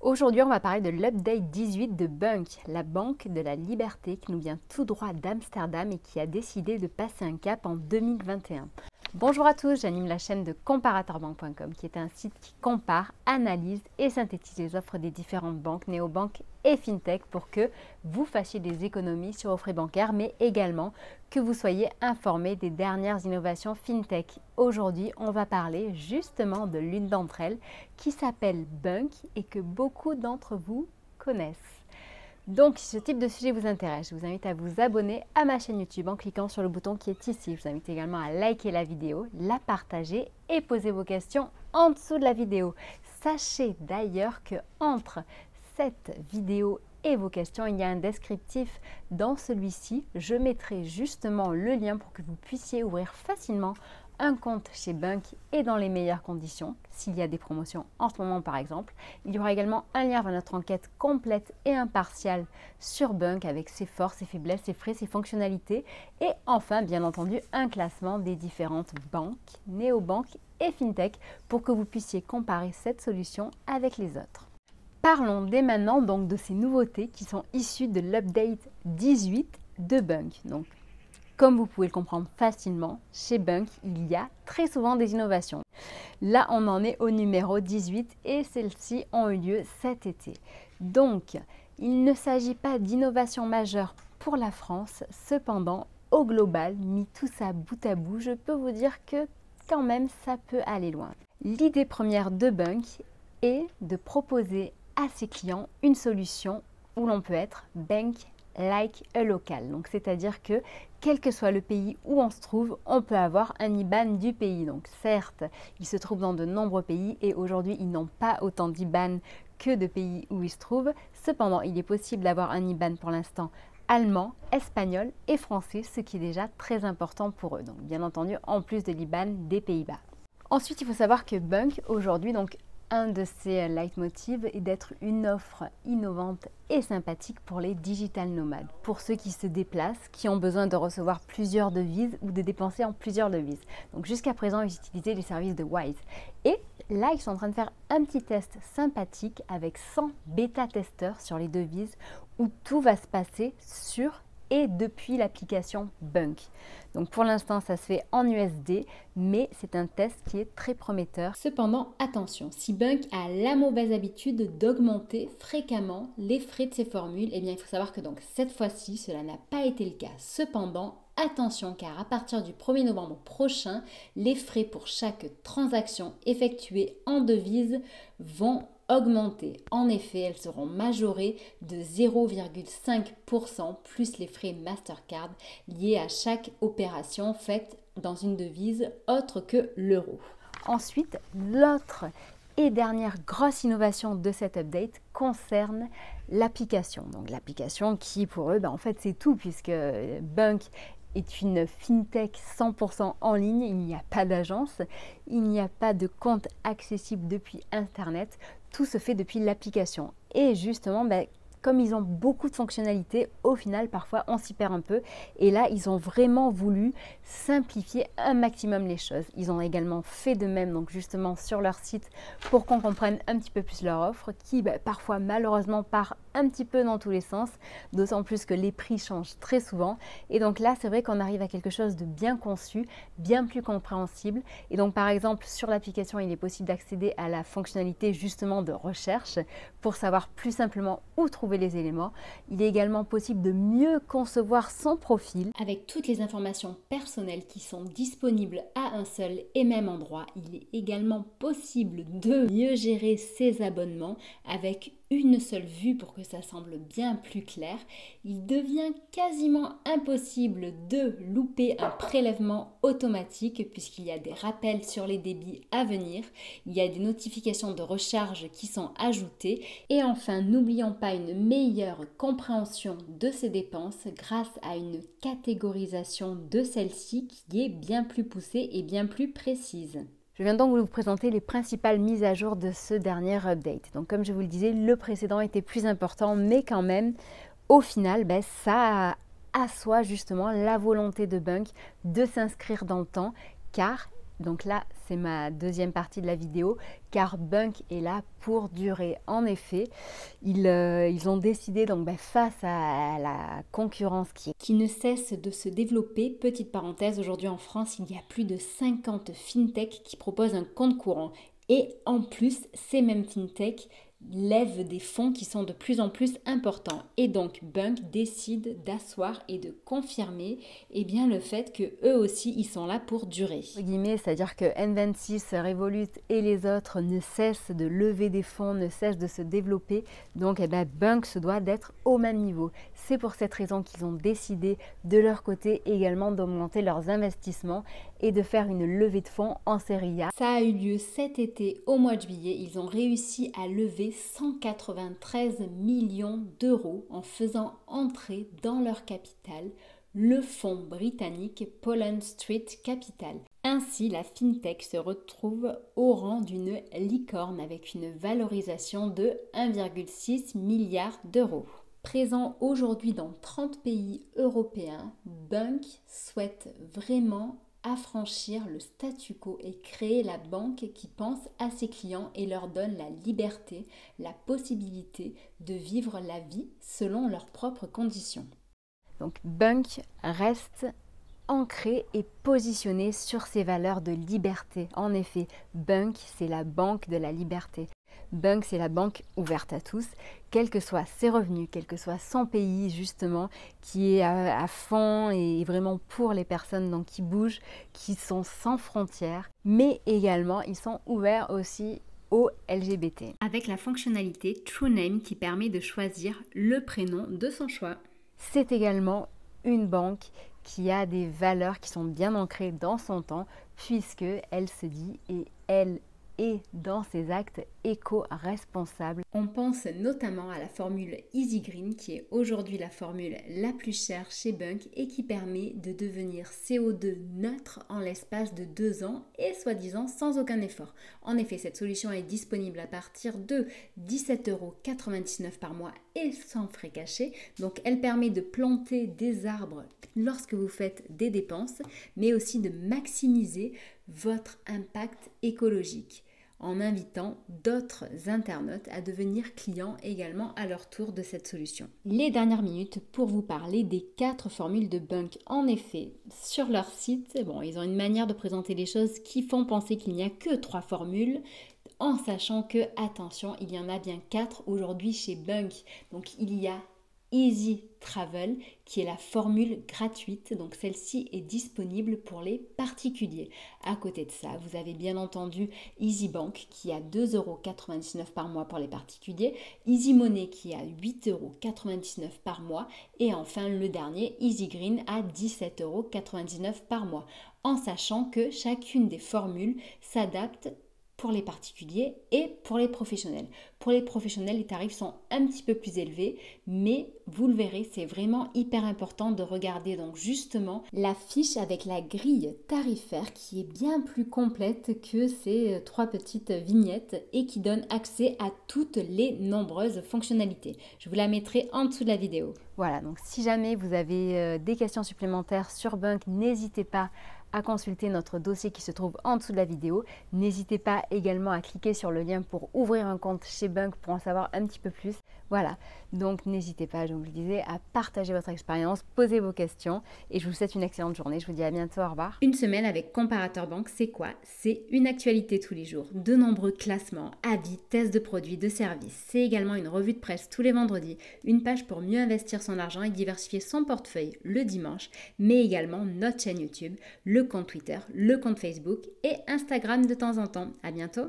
Aujourd'hui, on va parler de l'update 18 de Bunk, la banque de la liberté qui nous vient tout droit d'Amsterdam et qui a décidé de passer un cap en 2021. Bonjour à tous, j'anime la chaîne de comparatorbank.com qui est un site qui compare, analyse et synthétise les offres des différentes banques, néobanques et fintech pour que vous fassiez des économies sur vos frais bancaires mais également que vous soyez informés des dernières innovations fintech. Aujourd'hui, on va parler justement de l'une d'entre elles qui s'appelle Bunk et que beaucoup d'entre vous connaissent. Donc, si ce type de sujet vous intéresse, je vous invite à vous abonner à ma chaîne YouTube en cliquant sur le bouton qui est ici. Je vous invite également à liker la vidéo, la partager et poser vos questions en dessous de la vidéo. Sachez d'ailleurs que entre cette vidéo et vos questions, il y a un descriptif dans celui-ci. Je mettrai justement le lien pour que vous puissiez ouvrir facilement un compte chez Bunk et dans les meilleures conditions, s'il y a des promotions en ce moment par exemple. Il y aura également un lien vers notre enquête complète et impartiale sur Bunk avec ses forces, ses faiblesses, ses frais, ses fonctionnalités et enfin bien entendu un classement des différentes banques, néobanques et fintech pour que vous puissiez comparer cette solution avec les autres. Parlons dès maintenant donc de ces nouveautés qui sont issues de l'update 18 de Bunk. Donc, comme vous pouvez le comprendre facilement, chez Bunk, il y a très souvent des innovations. Là, on en est au numéro 18 et celles-ci ont eu lieu cet été. Donc, il ne s'agit pas d'innovation majeure pour la France. Cependant, au global, mis tout ça bout à bout, je peux vous dire que quand même, ça peut aller loin. L'idée première de Bunk est de proposer à ses clients une solution où l'on peut être bank like a local. Donc, c'est-à-dire que quel que soit le pays où on se trouve, on peut avoir un IBAN du pays. Donc certes, ils se trouvent dans de nombreux pays et aujourd'hui, ils n'ont pas autant d'IBAN que de pays où ils se trouvent. Cependant, il est possible d'avoir un IBAN pour l'instant allemand, espagnol et français, ce qui est déjà très important pour eux. Donc bien entendu, en plus de l'IBAN des Pays-Bas. Ensuite, il faut savoir que Bunk, aujourd'hui, donc un de ses leitmotivs est d'être une offre innovante et sympathique pour les digital nomades, pour ceux qui se déplacent, qui ont besoin de recevoir plusieurs devises ou de dépenser en plusieurs devises. Donc jusqu'à présent, ils utilisaient les services de Wise. Et là, ils sont en train de faire un petit test sympathique avec 100 bêta-testeurs sur les devises où tout va se passer sur et depuis l'application Bunk. Donc pour l'instant, ça se fait en USD, mais c'est un test qui est très prometteur. Cependant, attention, si Bunk a la mauvaise habitude d'augmenter fréquemment les frais de ses formules, eh bien il faut savoir que donc cette fois-ci, cela n'a pas été le cas. Cependant, attention car à partir du 1er novembre prochain, les frais pour chaque transaction effectuée en devise vont augmenter. En effet, elles seront majorées de 0,5% plus les frais Mastercard liés à chaque opération faite dans une devise autre que l'euro. Ensuite, l'autre et dernière grosse innovation de cette update concerne l'application. Donc l'application qui pour eux, en fait c'est tout puisque Bunk est une fintech 100% en ligne, il n'y a pas d'agence, il n'y a pas de compte accessible depuis Internet, tout se fait depuis l'application. Et justement, comme ils ont beaucoup de fonctionnalités, au final, parfois, on s'y perd un peu. Et là, ils ont vraiment voulu simplifier un maximum les choses. Ils ont également fait de même, donc justement, sur leur site pour qu'on comprenne un petit peu plus leur offre, qui parfois, malheureusement, part un petit peu dans tous les sens, d'autant plus que les prix changent très souvent. Et donc là, c'est vrai qu'on arrive à quelque chose de bien conçu, bien plus compréhensible. Et donc, par exemple, sur l'application, il est possible d'accéder à la fonctionnalité justement de recherche pour savoir plus simplement où trouver les éléments. Il est également possible de mieux concevoir son profil avec toutes les informations personnelles qui sont disponibles à un seul et même endroit. Il est également possible de mieux gérer ses abonnements avec une seule vue pour que ça semble bien plus clair. Il devient quasiment impossible de louper un prélèvement automatique puisqu'il y a des rappels sur les débits à venir. Il y a des notifications de recharge qui sont ajoutées. Et enfin, n'oublions pas une meilleure compréhension de ces dépenses grâce à une catégorisation de celles-ci qui est bien plus poussée et bien plus précise. Je viens donc vous présenter les principales mises à jour de ce dernier update. Donc comme je vous le disais, le précédent était plus important, mais quand même, au final, ça assoit justement la volonté de Bunk de s'inscrire dans le temps, car Donc là, c'est ma deuxième partie de la vidéo, car Bunk est là pour durer. En effet, ils ont décidé, donc face à la concurrence qui ne cesse de se développer, petite parenthèse, aujourd'hui en France, il y a plus de 50 fintech qui proposent un compte courant. Et en plus, ces mêmes fintech lèvent des fonds qui sont de plus en plus importants. Et donc, Bunk décide d'asseoir et de confirmer le fait que eux aussi, ils sont là pour durer. C'est-à-dire que N26, Revolut et les autres ne cessent de lever des fonds, ne cessent de se développer. Donc, Bunk se doit d'être au même niveau. C'est pour cette raison qu'ils ont décidé de leur côté également d'augmenter leurs investissements et de faire une levée de fonds en série A. Ça a eu lieu cet été au mois de juillet. Ils ont réussi à lever 193 millions d'euros en faisant entrer dans leur capital le fonds britannique Pollen Street Capital. Ainsi, la fintech se retrouve au rang d'une licorne avec une valorisation de 1,6 milliard d'euros. Présent aujourd'hui dans 30 pays européens, Bunk souhaite vraiment affranchir le statu quo et créer la banque qui pense à ses clients et leur donne la liberté, la possibilité de vivre la vie selon leurs propres conditions. Donc Bunk reste ancré et positionné sur ses valeurs de liberté. En effet, Bunk, c'est la banque de la liberté. Bunk, c'est la banque ouverte à tous, quels que soient ses revenus, quel que soit son pays justement, qui est à fond et vraiment pour les personnes donc, qui bougent, qui sont sans frontières, mais également ils sont ouverts aussi aux LGBT. Avec la fonctionnalité TrueName qui permet de choisir le prénom de son choix. C'est également une banque qui a des valeurs qui sont bien ancrées dans son temps, puisque elle se dit et elle et dans ses actes éco-responsables. On pense notamment à la formule Easy Green qui est aujourd'hui la formule la plus chère chez Bunk et qui permet de devenir CO2 neutre en l'espace de 2 ans et soi-disant sans aucun effort. En effet, cette solution est disponible à partir de 17,99 € par mois et sans frais cachés. Donc elle permet de planter des arbres lorsque vous faites des dépenses, mais aussi de maximiser votre impact écologique en invitant d'autres internautes à devenir clients également à leur tour de cette solution. Les dernières minutes pour vous parler des 4 formules de Bunk. En effet, sur leur site, ils ont une manière de présenter les choses qui font penser qu'il n'y a que 3 formules, en sachant que, attention, il y en a bien 4 aujourd'hui chez Bunk. Donc il y a Easy Travel qui est la formule gratuite, donc celle-ci est disponible pour les particuliers. À côté de ça, vous avez bien entendu Easy Bank qui a 2,99 € par mois pour les particuliers, Easy Money qui a 8,99 € par mois et enfin le dernier Easy Green à 17,99 € par mois, en sachant que chacune des formules s'adapte pour les particuliers et pour les professionnels. Pour les professionnels, les tarifs sont un petit peu plus élevés, mais vous le verrez, c'est vraiment hyper important de regarder donc justement la fiche avec la grille tarifaire qui est bien plus complète que ces 3 petites vignettes et qui donne accès à toutes les nombreuses fonctionnalités. Je vous la mettrai en dessous de la vidéo. Voilà, donc si jamais vous avez des questions supplémentaires sur Bunk, n'hésitez pas à consulter notre dossier qui se trouve en dessous de la vidéo. N'hésitez pas également à cliquer sur le lien pour ouvrir un compte chez Bunk pour en savoir un petit peu plus. Voilà, donc n'hésitez pas, je vous le disais, à partager votre expérience, poser vos questions et je vous souhaite une excellente journée. Je vous dis à bientôt, au revoir. Une semaine avec Comparateur Banque, c'est quoi? C'est une actualité tous les jours, de nombreux classements, avis, tests de produits, de services. C'est également une revue de presse tous les vendredis, une page pour mieux investir son argent et diversifier son portefeuille le dimanche, mais également notre chaîne YouTube, le compte Twitter, le compte Facebook et Instagram de temps en temps. À bientôt!